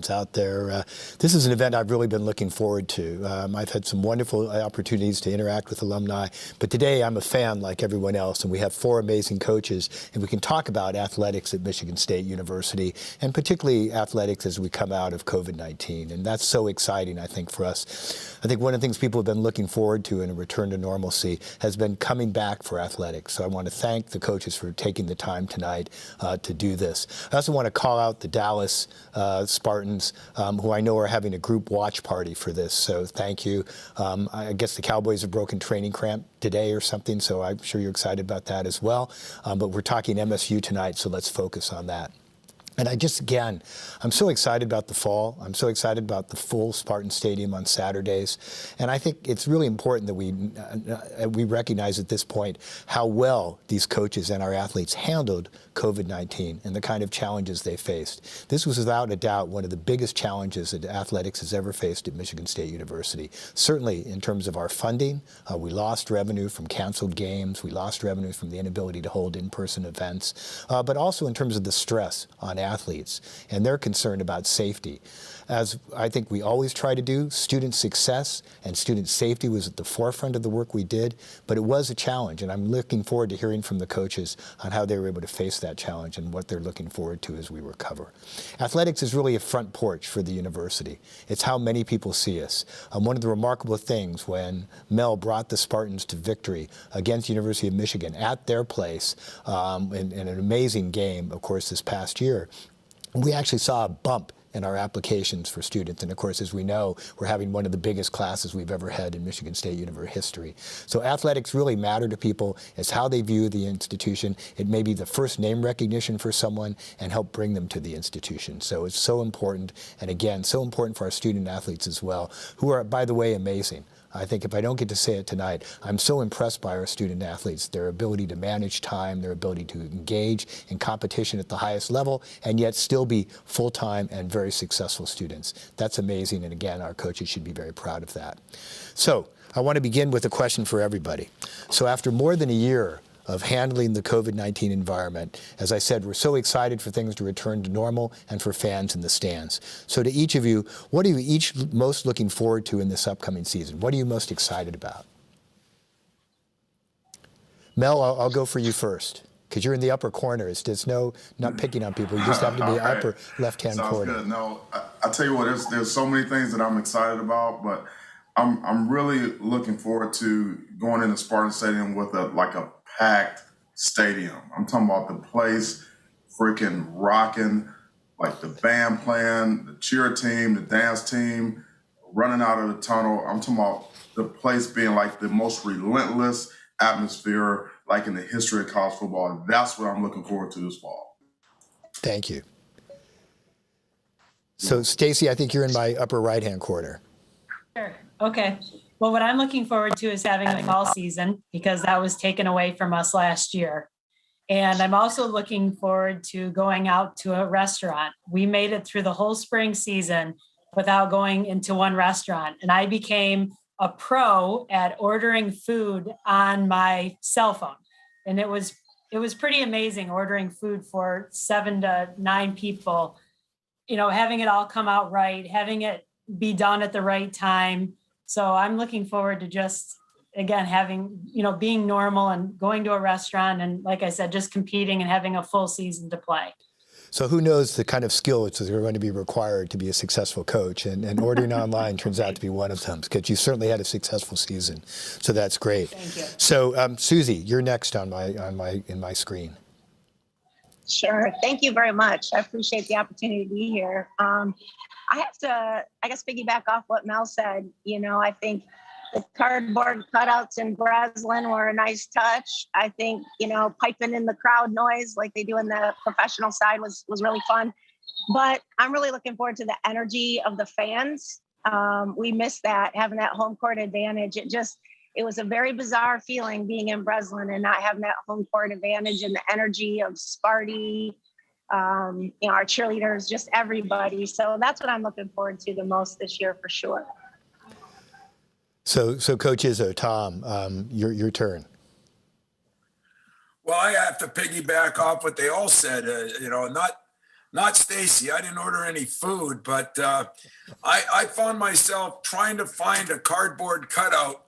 fans out there. This is an event I've really been looking forward to. I've had some wonderful opportunities to interact with alumni, but today I'm a fan like everyone else, and we have 4 amazing coaches, and we can talk about athletics at Michigan State University, and particularly athletics as we come out of COVID-19, and that's so exciting, I think, for us. I think one of the things people have been looking forward to in a return to normalcy has been coming back for athletics. So I want to thank the coaches for taking the time tonight to do this. I also want to call out the Dallas Spartans, who I know are having a group watch party for this, so thank you. I guess the Cowboys have broken training camp today or something, so I'm sure you're excited about that as well. But we're talking MSU tonight, so let's focus on that. And again, I'm so excited about the fall. I'm so excited about the full Spartan Stadium on Saturdays. And I think it's really important that we recognize at this point how well these coaches and our athletes handled COVID-19 and the kind of challenges they faced. This was without a doubt one of the biggest challenges that athletics has ever faced at Michigan State University. Certainly in terms of our funding, we lost revenue from canceled games. We lost revenue from the inability to hold in-person events, but also in terms of the stress on athletes and their concern about safety. As I think we always try to do, student success and student safety was at the forefront of the work we did, but it was a challenge, and I'm looking forward to hearing from the coaches on how they were able to face that challenge and what they're looking forward to as we recover. Athletics is really a front porch for the university. It's how many people see us. One of the remarkable things when Mel brought the Spartans to victory against the University of Michigan at their place in an amazing game, of course, this past year, we actually saw a bump in our applications for students. And of course, as we know, we're having one of the biggest classes we've ever had in Michigan State University history. So athletics really matter to people. It's how they view the institution. It may be the first name recognition for someone and help bring them to the institution. So it's so important, and again, so important for our student athletes as well, who are, by the way, amazing. I think if I don't get to say it tonight, I'm so impressed by our student athletes, their ability to manage time, their ability to engage in competition at the highest level, and yet still be full-time and very successful students. That's amazing, and again, our coaches should be very proud of that. So I want to begin with a question for everybody. So after more than a year of handling the COVID-19 environment, as I said, we're so excited for things to return to normal and for fans in the stands. So to each of you, what are you each most looking forward to in this upcoming season? What are you most excited about? Mel, I'll go for you first, because you're in the upper corner. It's not picking on people. You just have to be upper left-hand corner. Good. No, I tell you what, there's so many things that I'm excited about, but I'm really looking forward to going into Spartan Stadium with a packed stadium. I'm talking about the place freaking rocking, like the band playing, the cheer team, the dance team, running out of the tunnel. I'm talking about the place being like the most relentless atmosphere like in the history of college football. That's what I'm looking forward to this fall. Thank you. So Stacy, I think you're in my upper right-hand corner. Sure. Okay. Well, what I'm looking forward to is having a fall season, because that was taken away from us last year. And I'm also looking forward to going out to a restaurant. We made it through the whole spring season without going into one restaurant. And I became a pro at ordering food on my cell phone. And it was pretty amazing ordering food for 7 to 9 people, having it all come out right, having it be done at the right time. So I'm looking forward to just, again, having, being normal and going to a restaurant and, like I said, just competing and having a full season to play. So who knows the kind of skills that are going to be required to be a successful coach, and ordering online turns out to be one of them, because you certainly had a successful season. So that's great. Thank you. So Susie, you're next in my screen. Sure. Thank you very much. I appreciate the opportunity to be here. I have to, piggyback off what Mel said. I think the cardboard cutouts in Breslin were a nice touch. I think, piping in the crowd noise like they do in the professional side was really fun. But I'm really looking forward to the energy of the fans. We missed that, having that home court advantage. It was a very bizarre feeling being in Breslin and not having that home court advantage and the energy of Sparty, our cheerleaders, just everybody. So that's what I'm looking forward to the most this year for sure. So Coach Izzo, Tom, your turn. Well, I have to piggyback off what they all said. not Stacy. I didn't order any food, but I found myself trying to find a cardboard cutout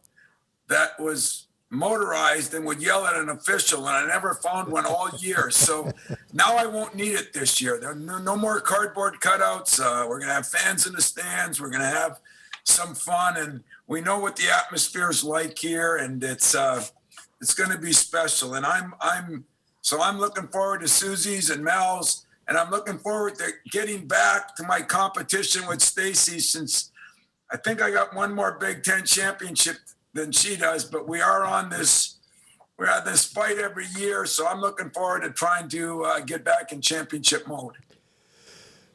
that was motorized and would yell at an official, and I never found one all year. So now I won't need it this year. There are no more cardboard cutouts. We're going to have fans in the stands. We're going to have some fun, and we know what the atmosphere is like here, and it's going to be special. And I'm looking forward to Susie's and Mel's, and I'm looking forward to getting back to my competition with Stacy, since I think I got one more Big Ten championship than she does, but we're on this fight every year. So I'm looking forward to trying to get back in championship mode.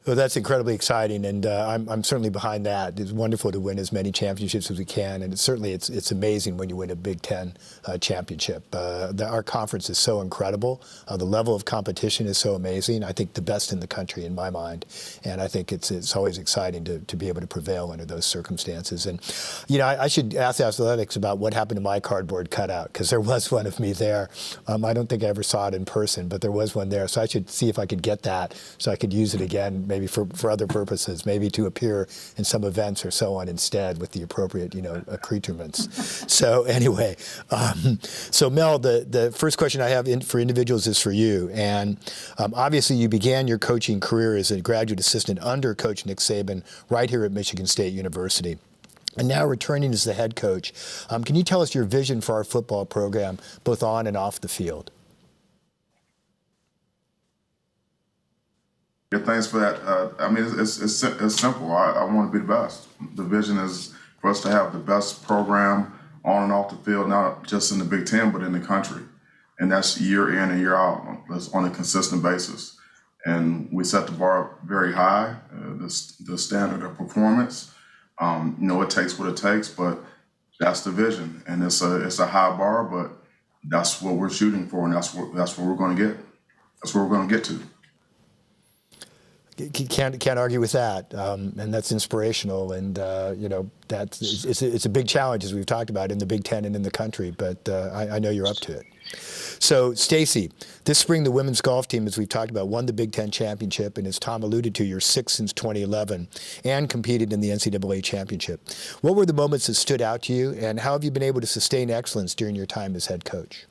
Well, that's incredibly exciting, and I'm certainly behind that. It's wonderful to win as many championships as we can, and it's amazing when you win a Big Ten championship. Our conference is so incredible. The level of competition is so amazing. I think the best in the country, in my mind, and I think it's always exciting to be able to prevail under those circumstances. And I should ask athletics about what happened to my cardboard cutout, because there was one of me there. I don't think I ever saw it in person, but there was one there. So I should see if I could get that so I could use it again, maybe for other purposes, maybe to appear in some events or so on instead with the appropriate, accoutrements. So anyway, so Mel, the first question I have for individuals is for you. And obviously you began your coaching career as a graduate assistant under Coach Nick Saban right here at Michigan State University. And now returning as the head coach, can you tell us your vision for our football program, both on and off the field? Yeah, thanks for that. It's simple. I want to be the best. The vision is for us to have the best program on and off the field, not just in the Big Ten, but in the country. And that's year in and year out. That's on a consistent basis. And we set the bar very high, the standard of performance. It takes what it takes, but that's the vision. And it's a high bar, but that's what we're shooting for, and that's what we're going to get. That's where we're going to get to. Can't argue with that, and that's inspirational. And it's a big challenge, as we've talked about, in the Big Ten and in the country. But I know you're up to it. So, Stacy, this spring the women's golf team, as we've talked about, won the Big Ten championship, and as Tom alluded to, you're sixth since 2011, and competed in the NCAA championship. What were the moments that stood out to you, and how have you been able to sustain excellence during your time as head coach?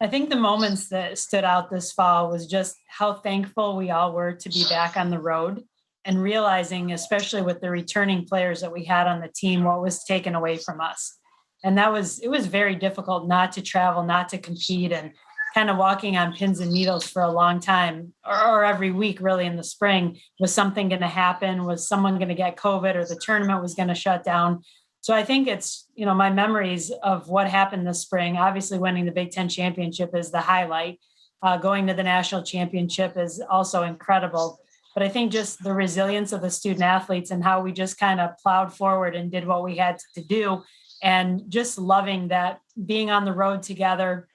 I think the moments that stood out this fall was just how thankful we all were to be back on the road, and realizing, especially with the returning players that we had on the team, what was taken away from us. And it was very difficult not to travel, not to compete, and kind of walking on pins and needles for a long time, or every week really in the spring. Was something going to happen? Was someone going to get COVID, or the tournament was going to shut down? So I think it's, my memories of what happened this spring. Obviously winning the Big Ten championship is the highlight. Going to the national championship is also incredible. But I think just the resilience of the student athletes and how we just kind of plowed forward and did what we had to do, and just loving that, being on the road together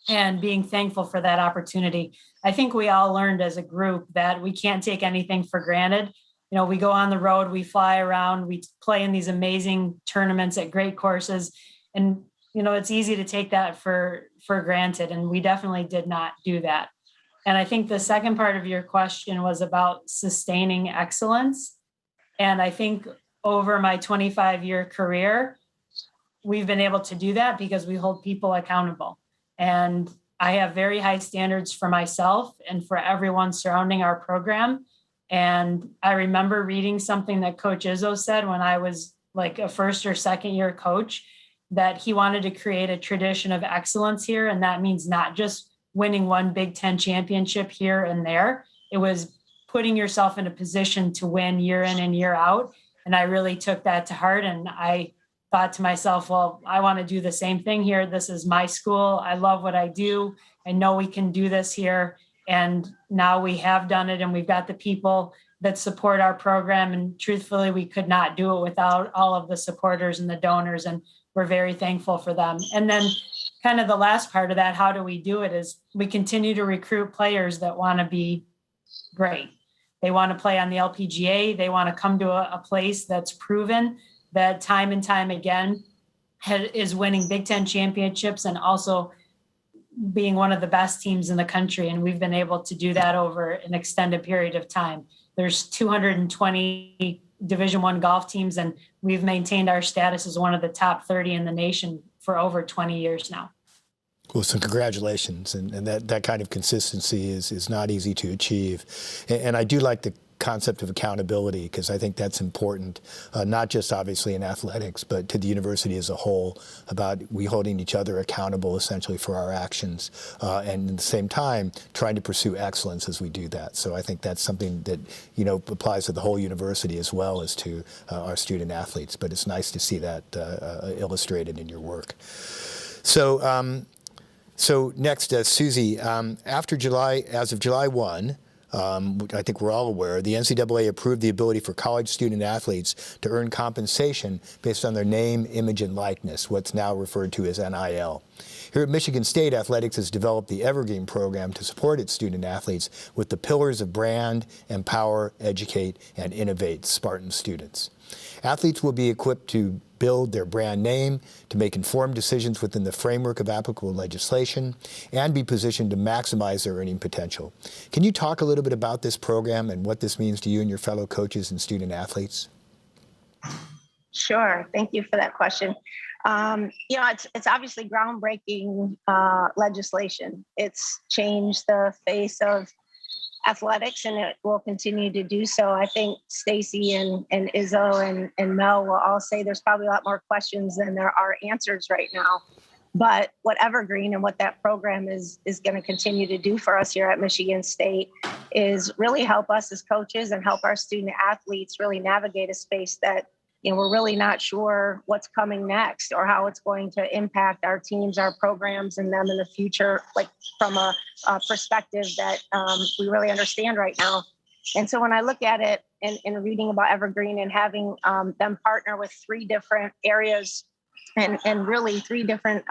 and being thankful for that opportunity. I think we all learned as a group that we can't take anything for granted. We go on the road, we fly around, we play in these amazing tournaments at great courses. And, it's easy to take that for granted. And we definitely did not do that. And I think the second part of your question was about sustaining excellence. And I think over my 25-year career, we've been able to do that because we hold people accountable. And I have very high standards for myself and for everyone surrounding our program. And I remember reading something that Coach Izzo said when I was like a first or second year coach, that he wanted to create a tradition of excellence here. And that means not just winning one Big Ten championship here and there. It was putting yourself in a position to win year in and year out. And I really took that to heart. And I thought to myself, well, I want to do the same thing here. This is my school. I love what I do. I know we can do this here. And now we have done it, and we've got the people that support our program. And truthfully, we could not do it without all of the supporters and the donors. And we're very thankful for them. And then kind of the last part of that, how do we do it, is we continue to recruit players that want to be great. They want to play on the LPGA. They want to come to a place that's proven that time and time again is winning Big Ten championships, and also being one of the best teams in the country. And we've been able to do that over an extended period of time. There's 220 Division I golf teams, and we've maintained our status as one of the top 30 in the nation for over 20 years now. Well, so congratulations. And that kind of consistency is not easy to achieve. And I do like the concept of accountability, because I think that's important, not just obviously in athletics, but to the university as a whole, about we holding each other accountable essentially for our actions, and at the same time trying to pursue excellence as we do that. So I think that's something that, you know, applies to the whole university as well as to our student athletes. But it's nice to see that illustrated in your work. So, so next, Susie, after July, as of July 1, I think we're all aware, the NCAA approved the ability for college student athletes to earn compensation based on their name, image, and likeness, what's now referred to as NIL. Here at Michigan State, athletics has developed the evergame program to support its student athletes with the pillars of brand, empower, educate, and innovate Spartan students. Athletes will be equipped to build their brand name, to make informed decisions within the framework of applicable legislation, and be positioned to maximize their earning potential. Can you talk a little bit about this program and what this means to you and your fellow coaches and student athletes? Sure. Thank you for that question. You know, it's obviously groundbreaking legislation. It's changed the face of athletics, and it will continue to do so. I think Stacy and Izzo and Mel will all say there's probably a lot more questions than there are answers right now. But what Evergreen and what that program is going to continue to do for us here at Michigan State is really help us as coaches and help our student athletes really navigate a space that, you know, we're really not sure what's coming next or how it's going to impact our teams, our programs, and them in the future, like from a perspective that we really understand right now. And so when I look at it and reading about Evergreen and having them partner with 3 different areas and really 3 different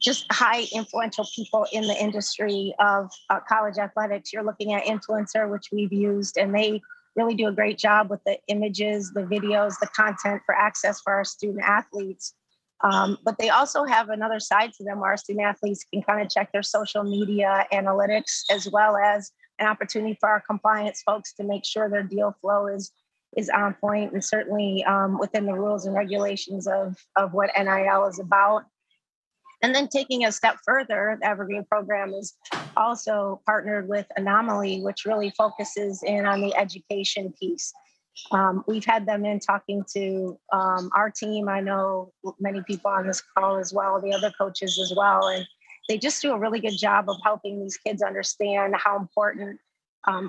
just high influential people in the industry of college athletics, you're looking at Influencer, which we've used, and they really do a great job with the images, the videos, the content for access for our student athletes. But they also have another side to them where our student athletes can kind of check their social media analytics, as well as an opportunity for our compliance folks to make sure their deal flow is on point and certainly within the rules and regulations of what NIL is about. And then taking a step further, the Evergreen program is also partnered with Anomaly, which really focuses in on the education piece. We've had them in talking to our team. I know many people on this call as well, the other coaches as well. And they just do a really good job of helping these kids understand how important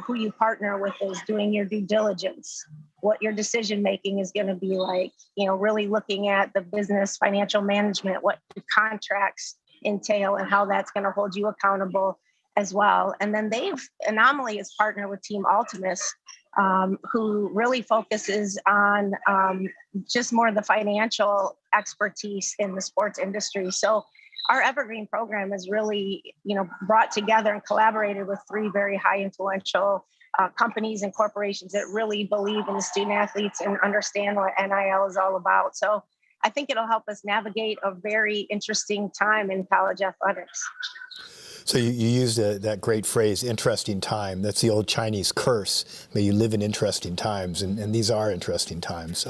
who you partner with is, doing your due diligence, what your decision making is going to be like, you know, really looking at the business, financial management, what the contracts entail and how that's going to hold you accountable as well. And then Anomaly is partnered with Team Ultimus, who really focuses on just more of the financial expertise in the sports industry. So our Evergreen program is really, you know, brought together and collaborated with 3 very high influential companies and corporations that really believe in the student athletes and understand what NIL is all about. So I think it'll help us navigate a very interesting time in college athletics. So you used that great phrase, interesting time. That's the old Chinese curse. May you live in interesting times, and these are interesting times.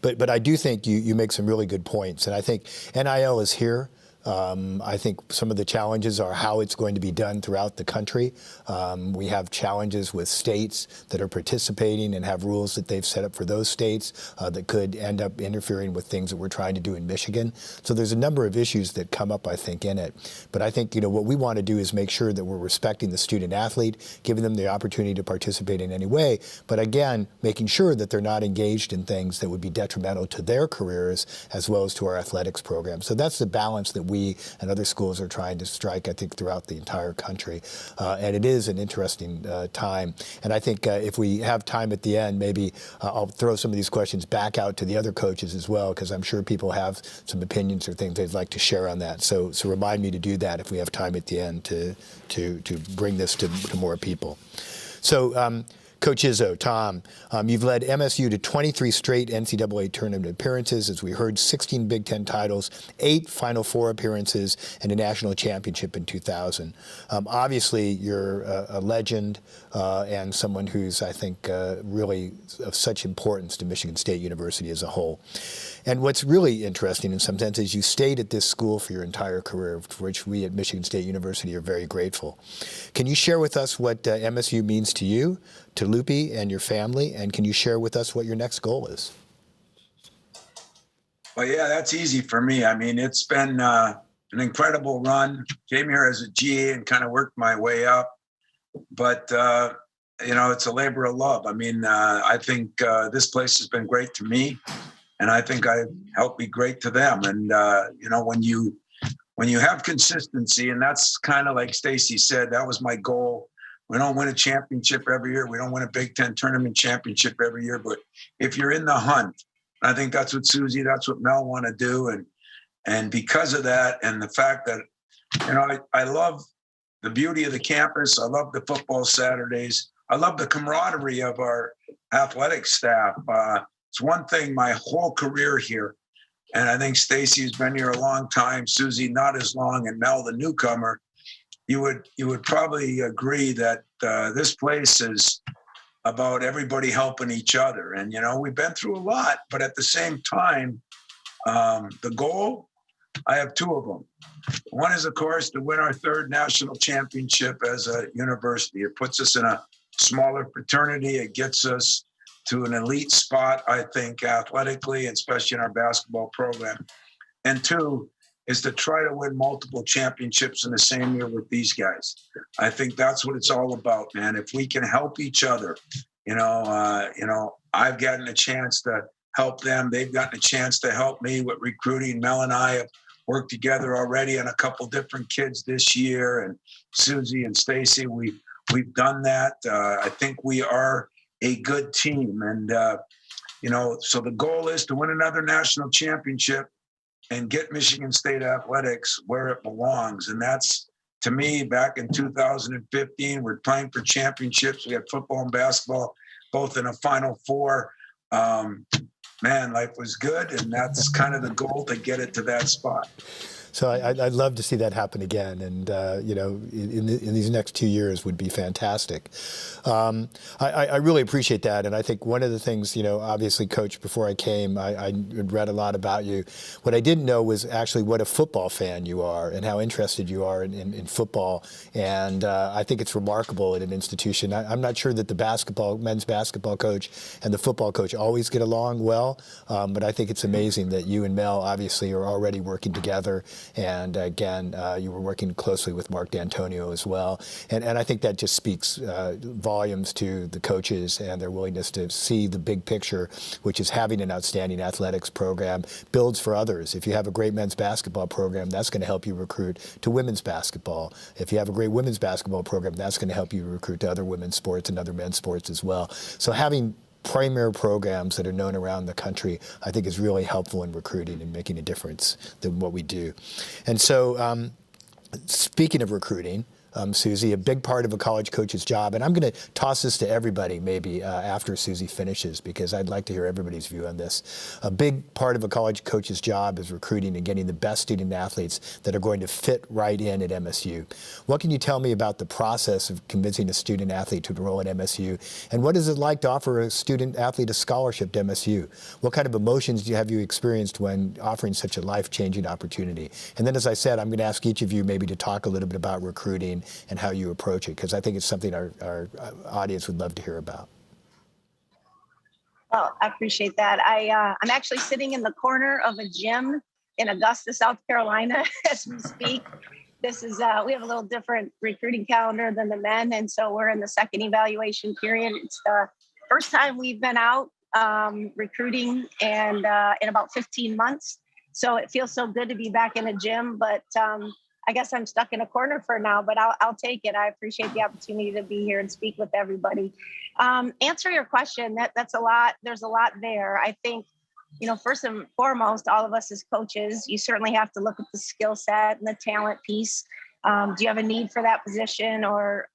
But I do think you make some really good points, and I think NIL is here. I think some of the challenges are how it's going to be done throughout the country. We have challenges with states that are participating and have rules that they've set up for those states that could end up interfering with things that we're trying to do in Michigan. So there's a number of issues that come up, I think, in it. But I think, you know, what we want to do is make sure that we're respecting the student athlete, giving them the opportunity to participate in any way, but again, making sure that they're not engaged in things that would be detrimental to their careers as well as to our athletics program. So that's the balance that we and other schools are trying to strike, I think, throughout the entire country. And it is an interesting time. And I think if we have time at the end, maybe I'll throw some of these questions back out to the other coaches as well, because I'm sure people have some opinions or things they'd like to share on that. So remind me to do that if we have time at the end to bring this to more people. So Coach Izzo, Tom, you've led MSU to 23 straight NCAA tournament appearances, as we heard, 16 Big Ten titles, 8 Final Four appearances, and a national championship in 2000. Obviously, you're a legend and someone who's, I think, really of such importance to Michigan State University as a whole. And what's really interesting in some sense is you stayed at this school for your entire career, for which we at Michigan State University are very grateful. Can you share with us what MSU means to you, to Lupe and your family, and can you share with us what your next goal is? Well, yeah, that's easy for me. I mean, it's been an incredible run. Came here as a GA and kind of worked my way up. But, it's a labor of love. I mean, I think this place has been great to me. And I think I helped be great to them. And, when you have consistency, and that's kind of like Stacy said, that was my goal. We don't win a championship every year. We don't win a Big Ten tournament championship every year. But if you're in the hunt, I think that's what Susie, that's what Mel want to do. And because of that, and the fact that, I love the beauty of the campus. I love the football Saturdays. I love the camaraderie of our athletic staff. It's one thing my whole career here, and I think Stacy's been here a long time, Susie not as long, and Mel the newcomer. You would probably agree that this place is about everybody helping each other. And we've been through a lot, but at the same time, the goal, I have 2 of them. One is, of course, to win our 3rd national championship as a university. It puts us in a smaller fraternity. It gets us to an elite spot, I think, athletically, especially in our basketball program. And 2 is to try to win multiple championships in the same year with these guys. I think that's what it's all about, man. If we can help each other, I've gotten a chance to help them. They've gotten a chance to help me with recruiting. Mel and I have worked together already on a couple different kids this year, and Susie and Stacy, we've done that. I think we are a good team. And, so the goal is to win another national championship and get Michigan State athletics where it belongs. And that's, to me, back in 2015, we're playing for championships. We had football and basketball, both in a Final Four. Man, life was good. And that's kind of the goal, to get it to that spot. So I'd love to see that happen again, and in these next 2 years would be fantastic. I really appreciate that, and I think one of the things, obviously, Coach, before I came, I read a lot about you. What I didn't know was actually what a football fan you are and how interested you are in football, and I think it's remarkable at an institution. I'm not sure that the men's basketball coach and the football coach always get along well, but I think it's amazing that you and Mel obviously are already working together. And again, you were working closely with Mark D'Antonio as well. And I think that just speaks volumes to the coaches and their willingness to see the big picture, which is having an outstanding athletics program builds for others. If you have a great men's basketball program, that's going to help you recruit to women's basketball. If you have a great women's basketball program, that's going to help you recruit to other women's sports and other men's sports as well. So having premier programs that are known around the country, I think, is really helpful in recruiting and making a difference than what we do. And so speaking of recruiting, Susie, a big part of a college coach's job, and I'm going to toss this to everybody maybe after Susie finishes, because I'd like to hear everybody's view on this. A big part of a college coach's job is recruiting and getting the best student athletes that are going to fit right in at MSU. What can you tell me about the process of convincing a student athlete to enroll at MSU, and what is it like to offer a student athlete a scholarship to MSU? What kind of emotions have you experienced when offering such a life-changing opportunity? And then, as I said, I'm going to ask each of you maybe to talk a little bit about recruiting and how you approach it, because I think it's something our audience would love to hear about. Well, I appreciate that. I'm actually sitting in the corner of a gym in Augusta, South Carolina, as we speak. This is, we have a little different recruiting calendar than the men, and so we're in the second evaluation period. It's the first time we've been out recruiting and in about 15 months. So it feels so good to be back in a gym, but I guess I'm stuck in a corner for now, but I'll take it. I appreciate the opportunity to be here and speak with everybody. Answer your question, that's a lot. There's a lot there. I think, first and foremost, all of us as coaches, you certainly have to look at the skill set and the talent piece. Do you have a need for that position or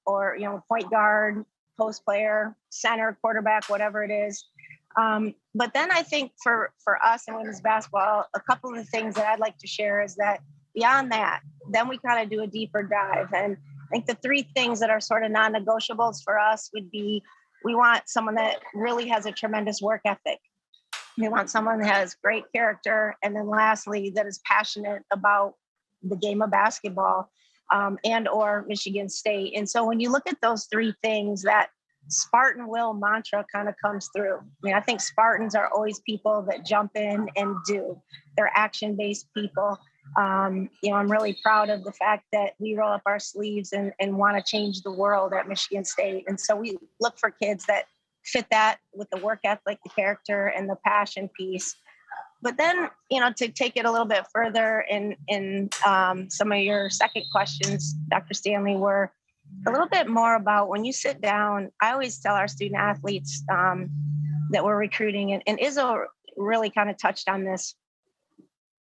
point guard, post player, center, quarterback, whatever it is. But then I think for us in women's basketball, a couple of the things that I'd like to share is that beyond that, then we kind of do a deeper dive. And I think the three things that are sort of non-negotiables for us would be, we want someone that really has a tremendous work ethic. We want someone that has great character. And then lastly, that is passionate about the game of basketball and or Michigan State. And so when you look at those three things, that Spartan will mantra kind of comes through. I mean, I think Spartans are always people that jump in and do. They're action-based people. I'm really proud of the fact that we roll up our sleeves and want to change the world at Michigan State. And so we look for kids that fit that with the work ethic, the character, and the passion piece. But then, to take it a little bit further in some of your second questions, Dr. Stanley, were a little bit more about when you sit down. I always tell our student athletes that we're recruiting, and Izzo really kind of touched on this.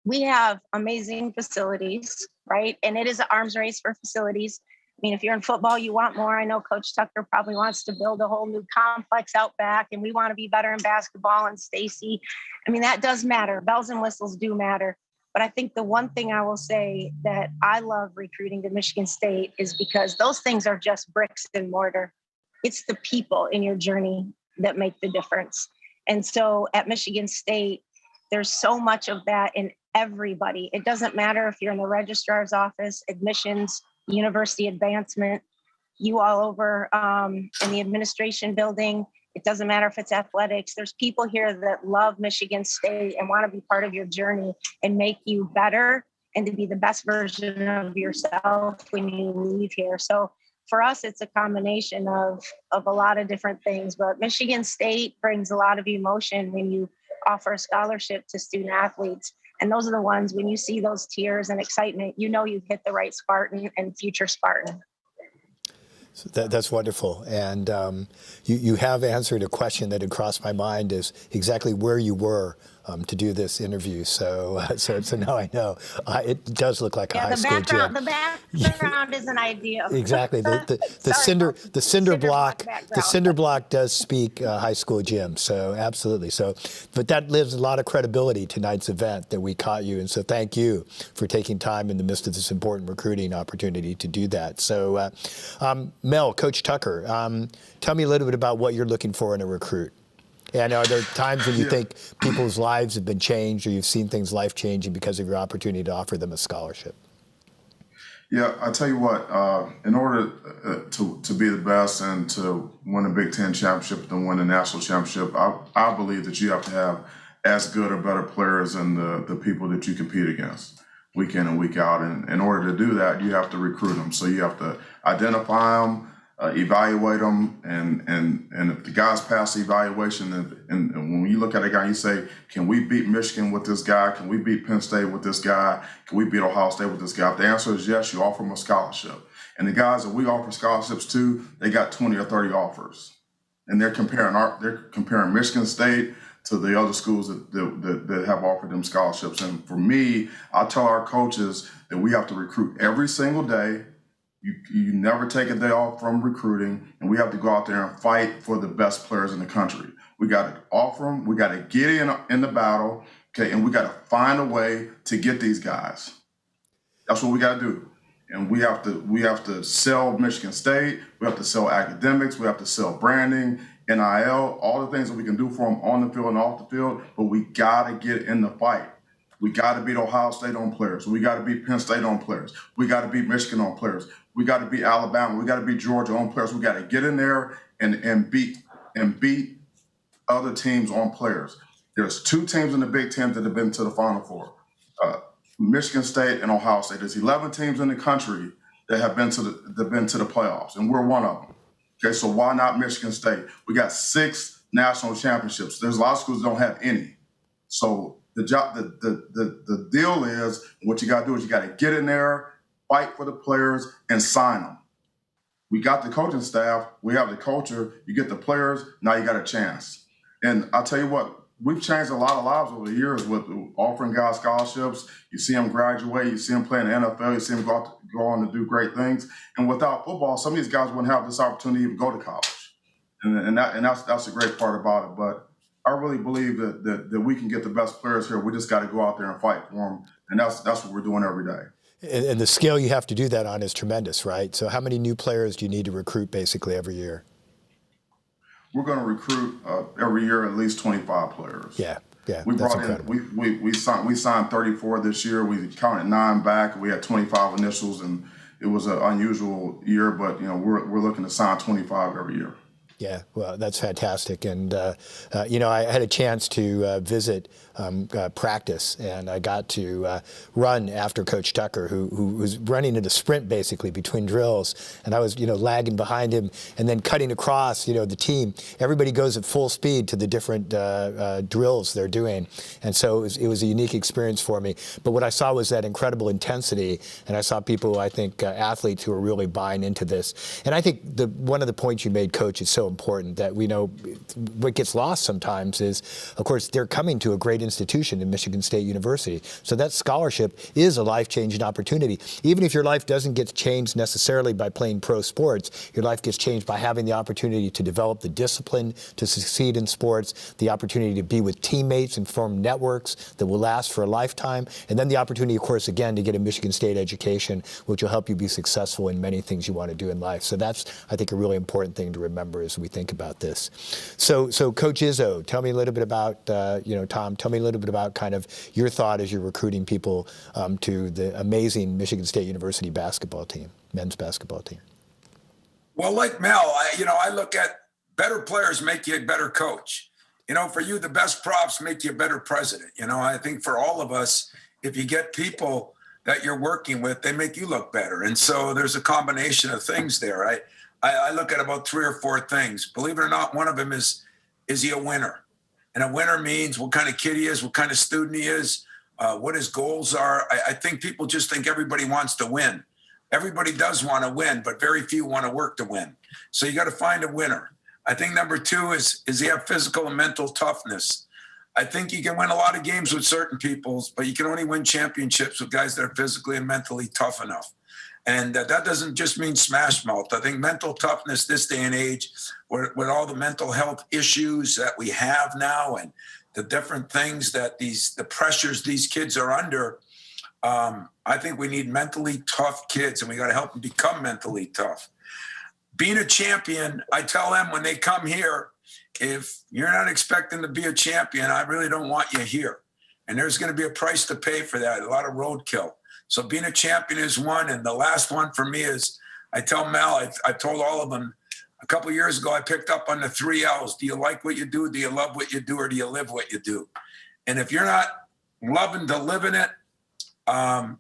We have amazing facilities, right? And it is an arms race for facilities. I mean, if you're in football, you want more. I know Coach Tucker probably wants to build a whole new complex out back, and we want to be better in basketball. And Stacy, I mean, that does matter. Bells and whistles do matter. But I think the one thing I will say that I love recruiting to Michigan State is because those things are just bricks and mortar. It's the people in your journey that make the difference. And so at Michigan State, there's so much of that in everybody. It doesn't matter if you're in the registrar's office, admissions, university advancement, you all over in the administration building. It doesn't matter if it's athletics. There's people here that love Michigan State and want to be part of your journey and make you better and to be the best version of yourself when you leave here. So for us, it's a combination of a lot of different things, but Michigan State brings a lot of emotion when you offer a scholarship to student athletes. And those are the ones, when you see those tears and excitement, you've hit the right Spartan and future Spartan. So that's wonderful. And you have answered a question that had crossed my mind, is exactly where you were to do this interview. So now I know. It does look like a high school gym. The background is an idea. Exactly. The cinder block does speak high school gym. So absolutely. So, but that lives a lot of credibility tonight's event that we caught you. And so thank you for taking time in the midst of this important recruiting opportunity to do that. So Mel, Coach Tucker, tell me a little bit about what you're looking for in a recruit. And are there times when you think people's lives have been changed, or you've seen things life-changing because of your opportunity to offer them a scholarship? Yeah, I tell you what, in order to be the best and to win a Big Ten championship and win a national championship, I believe that you have to have as good or better players than the people that you compete against week in and week out. And in order to do that, you have to recruit them. So you have to identify them, evaluate them, and if the guys pass the evaluation, and when you look at a guy, you say, can we beat Michigan with this guy? Can we beat Penn State with this guy? Can we beat Ohio State with this guy? If the answer is yes, you offer them a scholarship. And the guys that we offer scholarships to, they got 20 or 30 offers, and they're comparing Michigan State to the other schools that have offered them scholarships. And for me, I tell our coaches that we have to recruit every single day. You never take a day off from recruiting, and we have to go out there and fight for the best players in the country. We got to offer them. We got to get in the battle, okay, and we got to find a way to get these guys. That's what we got to do. And we have to sell Michigan State. We have to sell academics. We have to sell branding, NIL, all the things that we can do for them on the field and off the field. But we got to get in the fight. We got to beat Ohio State on players. We got to beat Penn State on players. We got to beat Michigan on players. We got to beat Alabama. We got to beat Georgia on players. We got to get in there and beat other teams on players. There's two teams in the Big Ten that have been to the Final Four, Michigan State and Ohio State. There's 11 teams in the country that have been to the playoffs, and we're one of them. Okay, so why not Michigan State? We got 6 national championships. There's a lot of schools that don't have any. So the deal is, what you got to do is you got to get in there, fight for the players, and sign them. We got the coaching staff. We have the culture. You get the players. Now you got a chance. And I'll tell you what, we've changed a lot of lives over the years with offering guys scholarships. You see them graduate. You see them play in the NFL. You see them go on to do great things. And without football, some of these guys wouldn't have this opportunity to go to college. and that's the great part about it. But I really believe that we can get the best players here. We just got to go out there and fight for them, and that's what we're doing every day. And the scale you have to do that on is tremendous, right? So how many new players do you need to recruit basically every year? We're going to recruit every year at least 25 players. Yeah, We that's brought incredible. in, we signed 34 this year. We counted 9 back. We had 25 initials, and it was an unusual year. But we're looking to sign 25 every year. Yeah, well, that's fantastic. And, I had a chance to visit practice, and I got to run after Coach Tucker, who was running in a sprint basically between drills. And I was, lagging behind him and then cutting across, the team. Everybody goes at full speed to the different drills they're doing. And so it was a unique experience for me. But what I saw was that incredible intensity. And I saw people, I think, athletes who are really buying into this. And I think one of the points you made, Coach, is so important that we know what gets lost sometimes is, of course, they're coming to a great institution in Michigan State University. So that scholarship is a life-changing opportunity. Even if your life doesn't get changed necessarily by playing pro sports, your life gets changed by having the opportunity to develop the discipline to succeed in sports, the opportunity to be with teammates and form networks that will last for a lifetime, and then the opportunity, of course, again, to get a Michigan State education, which will help you be successful in many things you want to do in life. So that's, I think, a really important thing to remember as we think about this. So Coach Izzo, tell me a little bit about, Tom, tell me a little bit about kind of your thought as you're recruiting people to the amazing Michigan State University basketball team, men's basketball team. Well, like Mel, I look at better players make you a better coach. For you, the best props make you a better president. I think for all of us, if you get people that you're working with, they make you look better. And so there's a combination of things there. I look at about 3 or 4 things. Believe it or not, one of them is he a winner? And a winner means what kind of kid he is, what kind of student he is, what his goals are. I think people just think everybody wants to win. Everybody does want to win, but very few want to work to win. So you got to find a winner. I think number 2 is he have physical and mental toughness? I think you can win a lot of games with certain people, but you can only win championships with guys that are physically and mentally tough enough. And that doesn't just mean smash mouth. I think mental toughness this day and age, with all the mental health issues that we have now and the different things that the pressures these kids are under, I think we need mentally tough kids, and we got to help them become mentally tough. Being a champion, I tell them when they come here, if you're not expecting to be a champion, I really don't want you here. And there's going to be a price to pay for that, a lot of roadkill. So being a champion is one. And the last one for me is, I tell Mel, I told all of them a couple of years ago, I picked up on the 3 L's. Do you like what you do? Do you love what you do? Or do you live what you do? And if you're not loving to live in it,